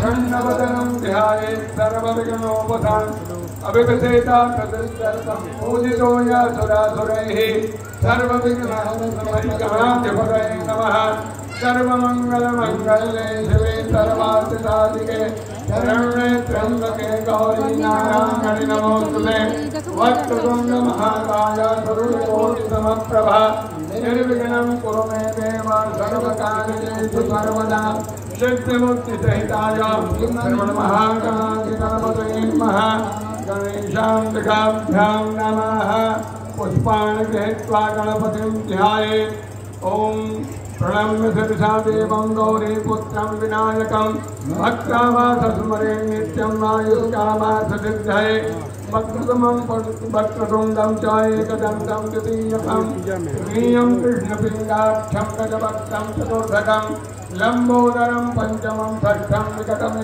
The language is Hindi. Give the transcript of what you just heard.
प्रसन्नवदनं ध्यायेत् सर्वविघ्नोपशान्तये अभिषेता तदर्थं पूजितो यासुरासुरैः सर्वविघ्नोपशान्तये नमः। सर्वमंगलमंगले शिवे सर्वार्थसाधिके शरण्ये त्र्यंबके गौरी नारायणि नमोस्तुते। वक्रतुंड महाकाय सर्वकोटि समप्रभा निर्विघ्नं कुरु मे देव सर्वकार्येषु सर्वदा। सिद्धिमुक्तिसहिताय श्रवणमहाकाङ्क्षितपतये नमः। गणेशाम्बिकाभ्यां नमः। पुष्पाणि गृहीत्वा गणपतिं ध्यायेत्। ॐ प्रणम्य शिरसा देवं गौरीपुत्रं विनायकं भक्तावास स्मरे नित्यं आयुष्कामार्थसिद्धये। वक्रतुंडं च एकदन्तं द्वितीयकं तृतीयं कृष्णपिङ्गाख्यं गजवक्त्रं चतुर्थकं लम्बोदरं पञ्चमं षष्ठं विकटम्।